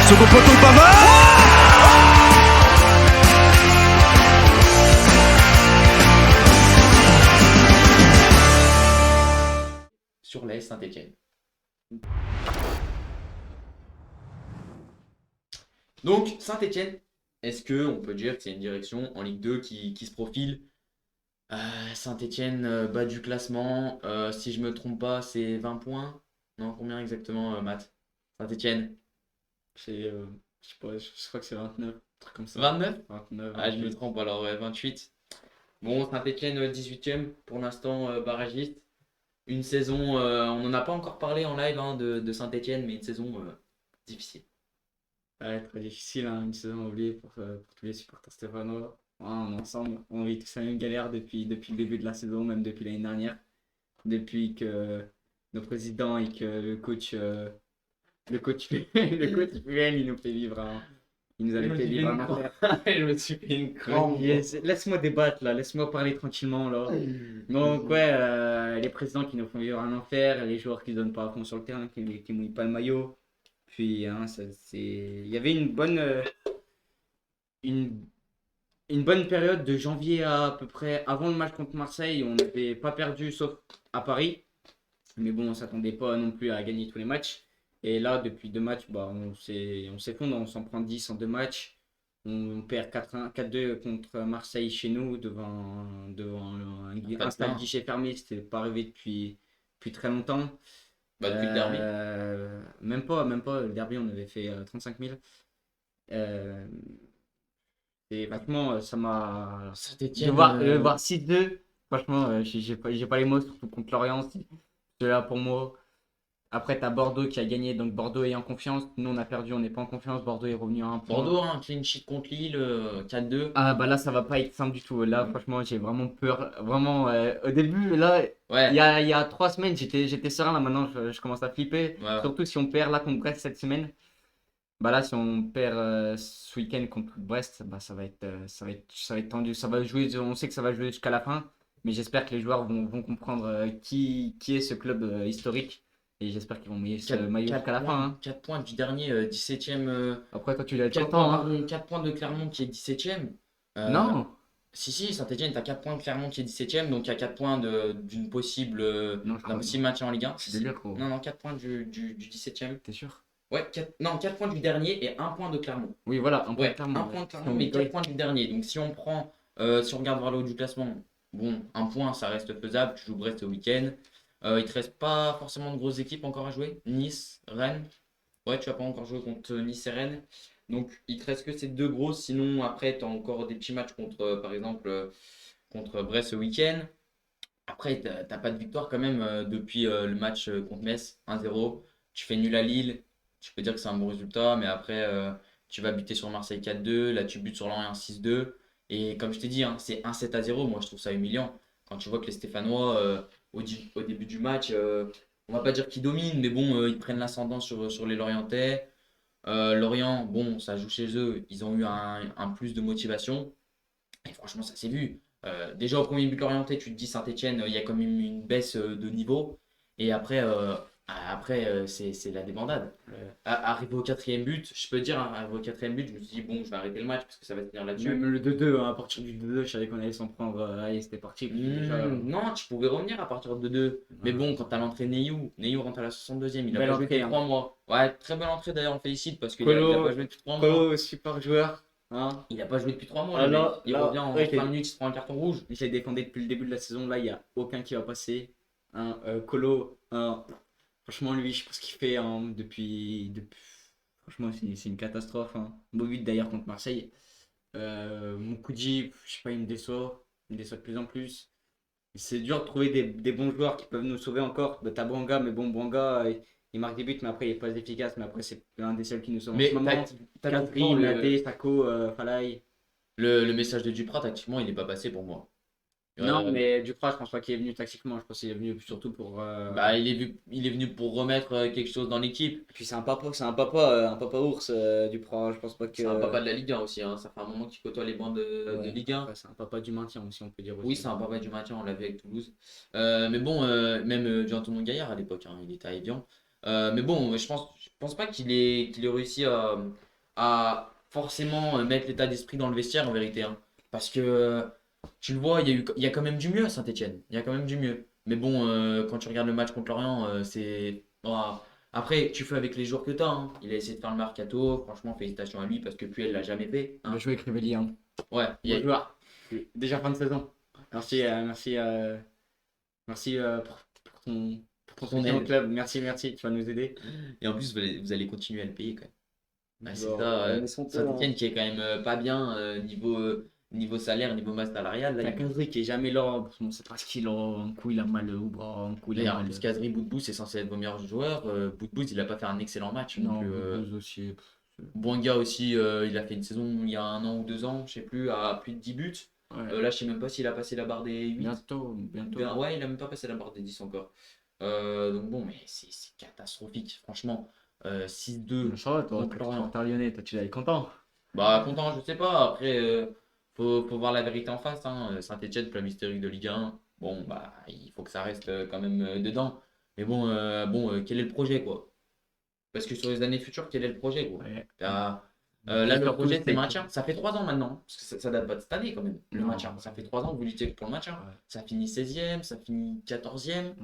Second poteau, Pavard. Sur l'AS Saint-Etienne. Donc, Saint-Etienne, est-ce qu'on peut dire que c'est une direction en Ligue 2 qui se profile? Saint-Etienne, bas du classement. Si je me trompe pas, c'est 20 points. Non, combien exactement, Matt? Saint-Etienne? C'est, je sais pas, je crois que c'est 29, un truc comme ça. 29? 29, Ah, je me 28. trompe alors, ouais, 28. Bon, Saint-Etienne, 18e, pour l'instant, barragiste. Une saison, on n'en a pas encore parlé en live hein, de Saint-Etienne, mais une saison difficile. Ouais, très difficile, hein, une saison oubliée pour tous les supporters stéphanois. Ouais, on est ensemble, on vit tous la même galère depuis le début de la saison, même depuis l'année dernière. Depuis que nos présidents et que le coach, le coach Puel, il nous fait vivre, il nous avait fait vivre un enfer. Je me suis fait une crampe. Yes, laisse-moi débattre là, laisse-moi parler tranquillement là. Donc ouais, les présidents qui nous font vivre un enfer, les joueurs qui se donnent pas à fond sur le terrain, qui mouillent pas le maillot. Puis hein, il y avait une, une bonne période de janvier à peu près avant le match contre Marseille. On n'avait pas perdu sauf à Paris. Mais bon, on s'attendait pas non plus à gagner tous les matchs. Et là, depuis deux matchs, bah, on s'effondre, on s'en prend 10 en deux matchs. On perd 4-1, 4-2 contre Marseille chez nous devant un stade guichet fermé. C'était pas arrivé depuis très longtemps. Bah, depuis le derby. Même pas. Le derby, on avait fait 35 000. Euh, et franchement, ça m'a. Saint-Etienne. Le voir 6-2, franchement, j'ai pas les mots, surtout contre Lorient. C'est là pour moi. Après, tu as Bordeaux qui a gagné, donc Bordeaux est en confiance. Nous, on a perdu, on n'est pas en confiance. Bordeaux est revenu à un point. Bordeaux, un clean sheet contre Lille, 4-2. Ah, bah là, ça va pas être simple du tout. Là, franchement, j'ai vraiment peur. Vraiment, au début, là, Ouais. il y a 3 semaines, j'étais serein. Là, maintenant, je commence à flipper. Ouais. Surtout si on perd là contre Brest cette semaine. Bah là, si on perd ce week-end contre Brest, bah ça va être tendu. Ça va jouer, on sait que ça va jouer jusqu'à la fin, mais j'espère que les joueurs vont comprendre qui est ce club historique et j'espère qu'ils vont mouiller ce maillot jusqu'à la fin. Hein. 4 points du dernier 17e. Après, toi, tu l'as 4 content. points, Hein. pardon, 4 points de Clermont qui est 17e. Non, Si, Saint-Etienne, tu as 4 points de Clermont qui est 17e, donc il y a 4 points d'un possible maintien en Ligue 1. c'est délire, gros. Non, 4 points du 17e. T'es sûr? Ouais, 4 points du dernier et 1 point de Clermont. Oui, voilà, un point Ouais, de Clermont. 1 point de Clermont, mais 4 points du dernier. Donc si on prend, si on regarde vers le haut du classement, bon, 1 point, ça reste faisable. Tu joues Brest au week-end. Il te reste pas forcément de grosses équipes encore à jouer. Nice, Rennes. Ouais, tu vas pas encore jouer contre Nice et Rennes. Donc il te reste que ces deux grosses. Sinon, après, tu as encore des petits matchs contre, par exemple, contre Brest ce week-end. Après, t'as pas de victoire quand même depuis le match contre Metz, 1-0. Tu fais nul à Lille. Tu peux dire que c'est un bon résultat, mais après, tu vas buter sur Marseille 4-2. Là, tu butes sur Lorient 6-2. Et comme je t'ai dit, hein, c'est 1-7-0. Moi, je trouve ça humiliant. Quand tu vois que les Stéphanois, au début du match, on va pas dire qu'ils dominent, mais bon, ils prennent l'ascendant sur les Lorientais. Lorient, bon, ça joue chez eux. Ils ont eu un plus de motivation. Et franchement, ça s'est vu. Déjà au premier but orienté, tu te dis Saint-Etienne, il y a quand même une baisse de niveau. Et après, c'est la débandade. Arrivé au quatrième but, je peux dire, hein, arrivé au quatrième but, je me suis dit, bon, je vais arrêter le match parce que ça va tenir là-dessus. Même le 2-2, hein, à partir du 2-2, je savais qu'on allait s'en prendre. Allez, c'était parti. Déjà, Non, tu pouvais revenir à partir de 2. Mais bon, quand t'as l'entrée Neyou rentre à la 62e, il a Belle pas joué entrée, depuis hein. 3 mois. Ouais, très belle entrée d'ailleurs, on le félicite parce qu'il Colo- a pas joué depuis 3 mois. Colo, super joueur. Hein. Il a pas joué depuis 3 mois. Ah, Le mec. là, Il là, revient en ouais, 5 minutes, il se prend un carton rouge. J'ai défendu depuis le début de la saison. Là, il n'y a aucun qui va passer. Hein, Colo, franchement, lui, je pense qu'il fait franchement, c'est une catastrophe. Hein. Beau but d'ailleurs contre Marseille. Moukoudji, je sais pas, il me déçoit. Il me déçoit de plus en plus. C'est dur de trouver des bons joueurs qui peuvent nous sauver encore. Bah, t'as Bouanga, mais bon, Bouanga, il marque des buts, mais après, il est pas efficace. Mais après, c'est l'un des seuls qui nous sauve en Mais ce moment. tactiquement, Catherine, Naté, Sako, Falaï. le message de Duprat, tactiquement, il n'est pas passé pour moi. Non, mais Duprat, je pense pas qu'il est venu tactiquement. Je pense qu'il est venu surtout pour. Bah, il est venu pour remettre quelque chose dans l'équipe. Puis c'est un papa ours, Duprat. Je pense pas que. C'est un papa de la Ligue 1 aussi. Hein. Ça fait un moment qu'il côtoie les bancs de Ligue 1. Ouais, c'est un papa du maintien aussi, on peut dire aussi. Oui, c'est un papa du maintien, on l'a vu avec Toulouse. Mais bon, même Jean-Antoine Gaillard à l'époque, hein, il était à Evian. Mais bon, je pense pas qu'il ait réussi à forcément mettre l'état d'esprit dans le vestiaire en vérité, hein. Parce que tu le vois, il y a quand même du mieux à Saint-Etienne. Il y a quand même du mieux. Mais bon, quand tu regardes le match contre Lorient, c'est. Ouah. Après, tu fais avec les joueurs que tu as, hein. Il a essayé de faire le mercato. Franchement, félicitations à lui parce que Puel l'a jamais fait, Il a hein. joué avec Rivelli, hein. Ouais, Bon joueur. Déjà fin de saison. Merci, merci pour ton Pour ton soutien au aide. club. Merci, merci. Tu vas nous aider. Et en plus, vous allez continuer à le payer quand même. Ouais, c'est Bon, ça. mais son Saint-Etienne qui est quand même pas bien niveau salaire, niveau masse salariale. Là, t'as Kandri qui est jamais là. On sait pas ce qu'il a. Un coup il a mal au bras, un coup il a et en mal. plus, Kadri Boudbouz, c'est censé être vos meilleurs joueurs. Boudbouz, il a pas fait un excellent match non Non, plus. Boudbouz aussi. Bouanga aussi, il a fait une saison il y a 1 an ou 2 ans, je sais plus, à plus de 10 buts. Ouais. Là, je sais même pas s'il a passé la barre des 8. Bientôt. Ouais, il a même pas passé la barre des 10 encore. Donc bon, mais c'est catastrophique. Franchement, 6-2 Ça va, toi, contre Lorient. supporter lyonnais, toi, tu l'as content. Bah, content, je sais pas. Après, faut voir la vérité en face, hein. Saint-Etienne, club historique de Ligue 1. Bon, bah, il faut que ça reste quand même dedans. Mais bon, quel est le projet, quoi? Parce que sur les années futures, quel est le projet, quoi? Ouais. Là, le Surtout, projet, c'est c'est maintien. Ça fait 3 ans maintenant. Parce que ça date pas de cette année, quand même, le Non. maintien. Ça fait 3 ans que vous luttez pour le maintien. Ouais. Ça finit 16e, ça finit 14e.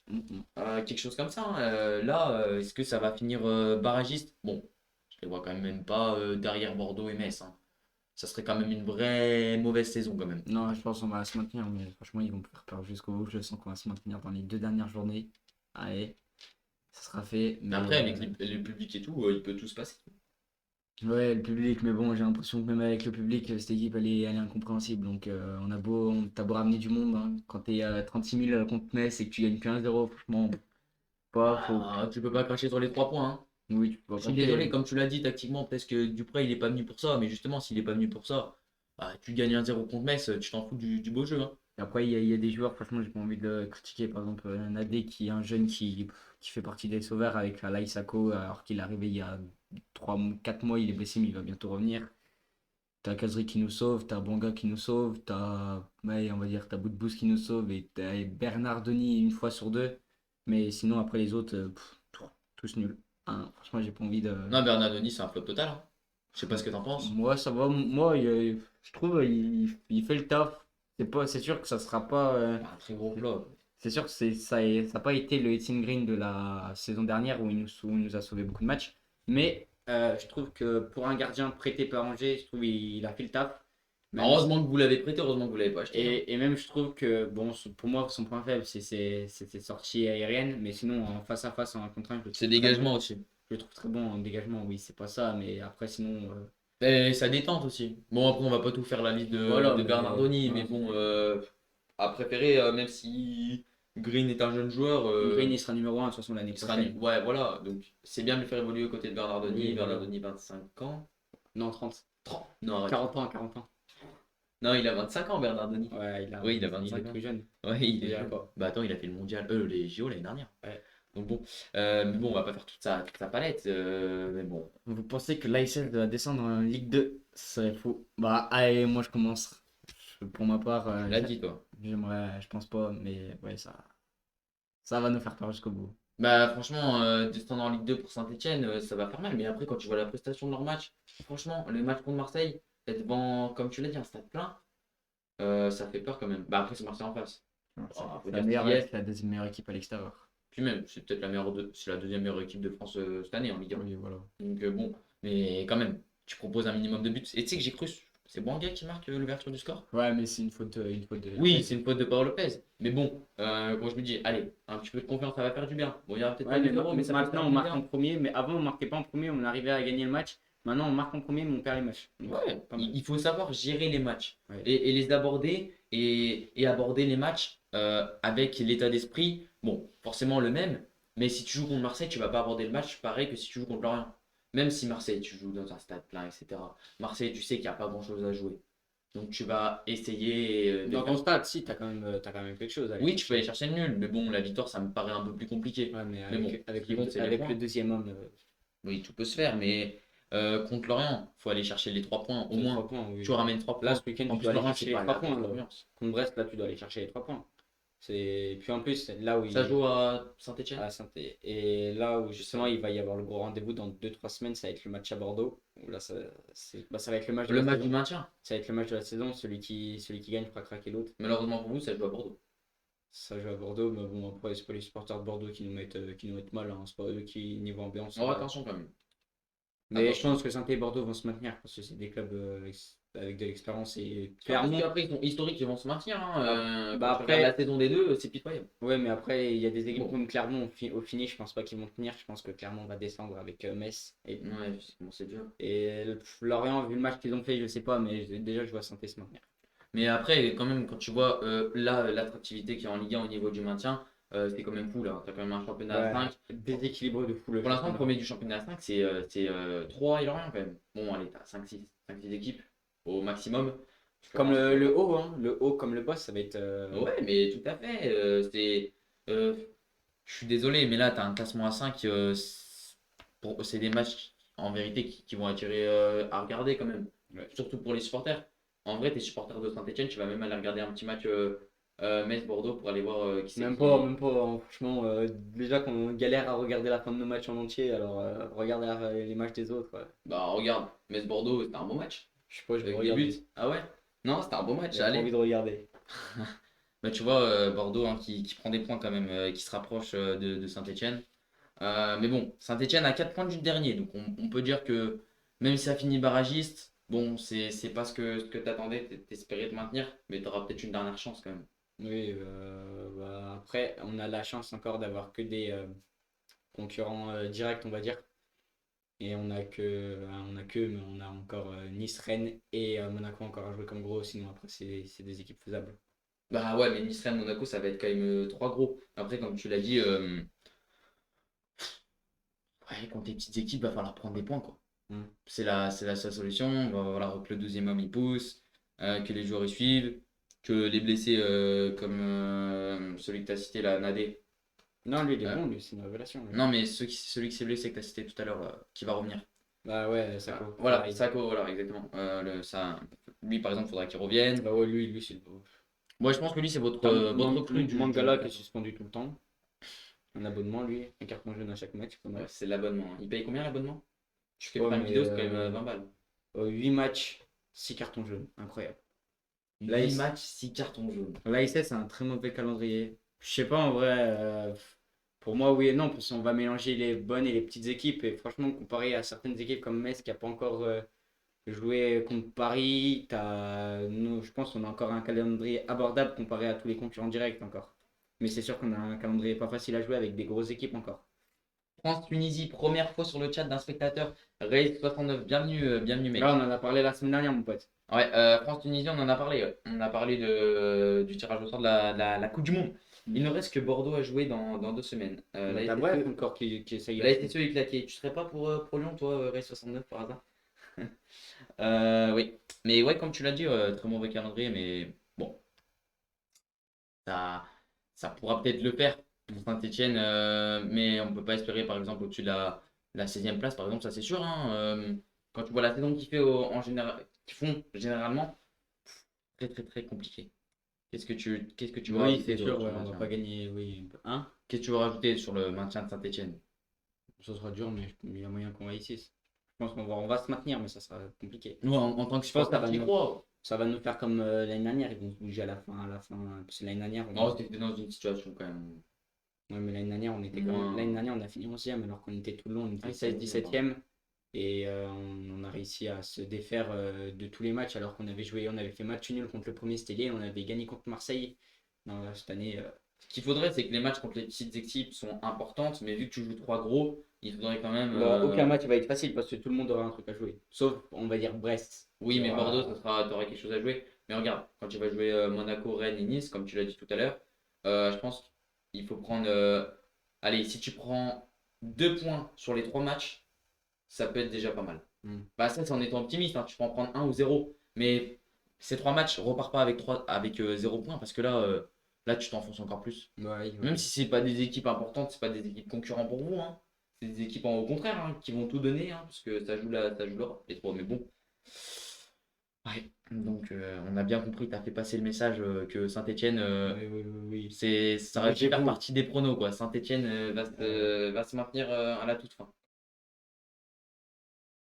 Mm. Quelque chose comme ça, hein. Là, est-ce que ça va finir barragiste? Bon, je les vois quand même pas derrière Bordeaux et Metz, hein. Ça serait quand même une vraie mauvaise saison quand même. Non, je pense qu'on va se maintenir, mais franchement, ils vont faire peur jusqu'au bout. Je sens qu'on va se maintenir dans les 2 dernières journées. Allez, ça sera fait. Mais après, avec le public et tout, il peut tout se passer. Ouais, le public, mais bon, j'ai l'impression que même avec le public, cette équipe, elle est incompréhensible. Donc, t'as beau ramener du monde, hein. Quand t'es à 36 000 contre Metz et que tu gagnes que 1-0, franchement, faut. Tu peux pas cracher sur les 3 points, hein. Oui, tu peux Je suis pas désolé, cracher. comme tu l'as dit tactiquement, peut-être que Dupré il est pas venu pour ça, mais justement, s'il est pas venu pour ça, bah, tu gagnes 1-0 contre Metz, tu t'en fous du beau jeu, hein. Et après, il y a des joueurs, franchement, j'ai pas envie de le critiquer. Par exemple, Nadé, qui est un jeune qui fait partie des sauveurs avec Alain Sako, alors qu'il est arrivé il y a 4 mois, il est blessé, mais il va bientôt revenir. T'as Kazri qui nous sauve, t'as Bonga qui nous sauve, ouais, on va dire, t'as Boudbouz qui nous sauve et t'as Bernardoni une fois sur deux. Mais sinon, après les autres, tous nuls. Hein, franchement, j'ai pas envie de. Non, Bernardoni, c'est un flop total, hein. Je sais pas ce que t'en penses. Moi, ça va. Moi, je trouve il fait le taf. C'est sûr que ça sera pas. Un très gros flop. C'est sûr que ça n'a pas été le Etienne Green de la saison dernière où il nous a sauvé beaucoup de matchs. Mais je trouve que pour un gardien prêté par Angers, je trouve qu'il a fait le taf. Même Heureusement que vous l'avez prêté, heureusement que vous l'avez pas acheté, hein. et même je trouve que, bon, pour moi, son point faible, c'est ses sorties aériennes. Mais sinon, en face à face, en 1 contre 1, je le C'est trouve très dégagement bon. aussi. Je le trouve très bon en dégagement, oui, c'est pas ça. Mais après, sinon. Et ça détente aussi. Bon, après, on va pas tout faire la liste Voilà, de mais, Bernardoni, mais voilà. bon, à préférer, même si Green est un jeune joueur, Green, il sera numéro 1 de toute façon l'année il sera. prochaine. Ouais, voilà. Donc, c'est bien de le faire évoluer aux côtés de Bernardoni. Oui, voilà. Bernardoni, 25 ans. Non, 30. 30. Non, arrête. 40 ans, 40 ans. Non, il a 25 ans, Bernardoni. Ouais, Oui, il a il 25 est ans. plus jeune. Ouais, il est Déjà jeune. quoi. Bah attends, il a fait le mondial, les JO l'année dernière. Ouais. Donc bon, mais bon, on va pas faire toute sa palette, mais bon. Vous pensez que l'ASS va descendre en Ligue 2? Ce serait fou. Bah, allez, moi je commence. Pour ma part, Tu l'as dit, toi. j'aimerais, je pense pas, mais ouais, ça va nous faire peur jusqu'au bout. Bah franchement, descendre en Ligue 2 pour Saint-Etienne, ça va faire mal. Mais après, quand tu vois la prestation de leur match, franchement, le match contre Marseille, être devant, comme tu l'as dit, un stade plein, ça fait peur quand même. Bah après, c'est Marseille en face. Faut dire qu'il y est. C'est la deuxième meilleure équipe à l'extérieur. Puis même, c'est peut-être c'est la deuxième meilleure équipe de France cette année en Ligue 1. Oui, voilà. Donc bon, mais quand même, tu proposes un minimum de buts. Et tu sais que j'ai cru, c'est Bouanga qui marque l'ouverture du score? Ouais, mais c'est une faute de. Oui, c'est une faute de Paul Lopez. Mais bon, quand je me dis, allez, un petit peu de confiance, ça va faire du bien. Bon, il y aura peut-être Ouais, pas mais les euros, mais ça va maintenant faire on du marque en bien. premier, mais avant on marquait pas en premier, on arrivait à gagner le match. Maintenant on marque en premier, mais on perd les matchs. Donc, Ouais, pas mal. il faut savoir gérer les matchs Ouais. et les aborder et aborder les matchs avec l'état d'esprit, bon, forcément le même, mais si tu joues contre Marseille, tu vas pas aborder le match pareil que si tu joues contre Lorient. Même si Marseille, tu joues dans un stade plein, etc. Marseille, tu sais qu'il n'y a pas grand-chose à jouer. Donc tu vas essayer de Dans faire. ton stade, si, t'as quand même quelque chose. Oui, tu peux aller chercher le nul, mais bon, la victoire, ça me paraît un peu plus compliqué. Ouais, mais Mais bon, avec ce qui compte, c'est les avec points. le deuxième homme, Oui, tout peut se faire, mais contre Lorient, faut aller chercher les 3 points au c'est moins. 3 points. Oui. Tu ramènes 3 Là, points. ce week-end, En tu plus, dois aller Lorient, chercher c'est les pas 3 la points. grosse Là. ambiance. Contre Brest, là, tu dois aller chercher les 3 points. Puis en plus, là où Ça joue à Saint-Etienne? à saint et là où justement il va y avoir le gros rendez-vous dans 2-3 semaines, ça va être le match à Bordeaux. Où là, ça va être le match de Le la match saison. du maintien. Ça va être le match de la saison. Celui qui gagne fera craquer l'autre. Malheureusement pour vous, ça joue à Bordeaux. Ça joue à Bordeaux, mais bon, après, c'est pas les supporters de Bordeaux qui nous mettent mal. Hein. C'est pas eux qui, niveau ambiance. Oh, attention quand même. Mais je Attention. pense que Saint et Bordeaux vont se maintenir parce que c'est des clubs avec de l'expérience et Parce Clermont. qu'après, ils sont historiques, ils vont se maintenir. Hein. Bah Quand tu après- regardes la saison des deux, c'est pitoyable. Ouais, mais après, il y a des équipes Bon. comme Clermont au fini, je pense pas qu'ils vont tenir. Je pense que Clermont va descendre avec Metz. Ouais, je sais comment c'est dur. Et Lorient, vu le match qu'ils ont fait, je sais pas, mais déjà, je vois Saint se maintenir. Mais après, quand même, quand tu vois là l'attractivité qu'il y a en Ligue 1 au niveau du maintien, c'est quand même fou là. Tu as quand même un championnat à 5. Déséquilibré de fou le Pour l'instant, le championnat. premier du championnat à 5, c'est 3 et Lorient quand même. Bon, allez, t'as 5-6 équipes au maximum. Comme le haut, hein. Le haut comme le boss, ça va être. Ouais, mais tout à fait. Euh, je suis désolé, mais là, tu as un classement à 5. C'est des matchs en vérité qui vont attirer à regarder quand même. Ouais. Surtout pour les supporters. En vrai, tes supporters de Saint-Etienne, tu vas même aller regarder un petit match Metz-Bordeaux pour aller voir qui c'est Même qui. pas, hein. Franchement, déjà qu'on galère à regarder la fin de nos matchs en entier, alors regarder les matchs des autres. Bah, regarde, Metz-Bordeaux, c'était un beau match. Je sais pas, je vais Avec des regarder. buts. Ah ouais? Non, c'était un beau match, J'ai pas envie allez. de regarder. Bah, tu vois, Bordeaux hein, qui prend des points quand même, qui se rapproche de Saint-Etienne. Mais bon, Saint-Etienne a 4 points du dernier, donc on peut dire que même si ça finit barragiste, bon, c'est pas ce que t'attendais, t'espérais te maintenir, mais t'auras peut-être une dernière chance quand même. Oui, bah, après, on a la chance encore d'avoir que des concurrents directs, on va dire. Et mais on a encore Nice, Rennes et Monaco encore à jouer comme gros, sinon après, c'est des équipes faisables. Bah ouais, mais Nice, Rennes, Monaco, ça va être quand même 3 gros. Après, comme tu l'as dit, ouais, contre les petites équipes, va falloir prendre des points, quoi. Mm. C'est la seule solution. Va falloir que le 12e homme il pousse, que les joueurs y suivent, que les blessés comme celui que tu as cité, là, Nadé. Non, lui, il est Euh, bon, lui, c'est une révélation. Lui. Non, mais celui qui s'est blessé que tu as cité tout à l'heure, qui va revenir. Bah ouais, Sako. Voilà, Pareil. Sako, voilà, exactement. Lui, par exemple, il faudra qu'il revienne. Bah ouais, lui, c'est le beau. Moi, je pense que lui, c'est votre recrue du Mangala qui est suspendu tout le temps. Un abonnement, lui, un carton jaune à chaque match. Pas mal. Ouais, c'est l'abonnement. Il paye combien l'abonnement? Je fais Ouais, pas une mais, vidéo, c'est quand même 20 balles. 8 matchs, 6 cartons jaunes. Incroyable. Là, 8 matchs, 6 cartons jaunes. L'ASS c'est un très mauvais calendrier. Je sais pas en vrai. Pour moi, oui et non, parce qu'on va mélanger les bonnes et les petites équipes. Et franchement, comparé à certaines équipes comme Metz qui n'a pas encore joué contre Paris, nous, je pense qu'on a encore un calendrier abordable comparé à tous les concurrents directs encore. Mais c'est sûr qu'on a un calendrier pas facile à jouer avec des grosses équipes encore. France-Tunisie, première fois sur le chat d'un spectateur. Ray69, bienvenue mec. Là, on en a parlé la semaine dernière, mon pote. Ouais, France-Tunisie, on en a parlé. Ouais. On a parlé du tirage au sort de la Coupe du Monde. Il ne reste que Bordeaux à jouer dans 2 semaines. T'as bref encore qui essaye. La SSE est claquée. Tu serais pas pour Lyon, toi, Ray69 par hasard? Oui. Mais ouais, comme tu l'as dit, très mauvais calendrier, mais bon, ça pourra peut-être le faire pour Saint-Etienne, mais on ne peut pas espérer, par exemple, au-dessus de la 16e place, par exemple, ça c'est sûr. Hein, quand tu vois la saison qu'ils font généralement, très très très compliqué. Qu'est-ce que tu veux Oui, rajouter c'est sur sûr, le ouais, on va maintien? pas gagner. Oui, hein? Qu'est-ce que tu veux rajouter sur le maintien de Saint-Etienne? Ça sera dur, mais il y a moyen qu'on réussisse. Je pense qu'on va se maintenir, mais ça sera compliqué. Nous, en tant que Je pense que ça supporter, va tu y nous- crois? Ça va nous faire comme l'année dernière, ils vont se bouger à la fin. Parce que l'année dernière, Non, c'était dans une situation quand même. ouais, mais l'année dernière, on était Moins- l'année dernière, on a fini 11e alors qu'on était tout le long, on était Ah, 16-17e. Et on a réussi à se défaire de tous les matchs alors qu'on avait fait match nul contre le premier Stélé, on avait gagné contre Marseille. Non, là, cette année, Ce qu'il faudrait, c'est que les matchs contre les petites équipes sont importantes, mais vu que tu joues 3 gros, il faudrait quand même. aucun match va être facile parce que tout le monde aura un truc à jouer. Sauf, on va dire, Brest. Oui, mais Aura- Bordeaux, t'auras quelque chose à jouer. Mais regarde, quand tu vas jouer Monaco, Rennes et Nice, comme tu l'as dit tout à l'heure, je pense qu'il faut prendre. Allez, si tu prends 2 points sur les 3 matchs, ça peut être déjà pas mal. Mm. Bah, ça, c'est en étant optimiste. Hein, tu peux en prendre 1 ou 0. Mais ces 3 matchs, repars pas avec 0 points parce que là, tu t'enfonces encore plus. Ouais, Même si c'est pas des équipes importantes, c'est pas des équipes concurrentes pour vous. Hein. C'est des équipes au contraire hein, qui vont tout donner, hein, parce que ça joue l'Europe, les trois. Mais bon, Ouais. Donc, on a bien compris, tu as fait passer le message que Saint-Etienne, Oui. ça aurait pu faire Mangez-vous. partie des pronos, quoi. Saint-Etienne va se maintenir à la toute fin.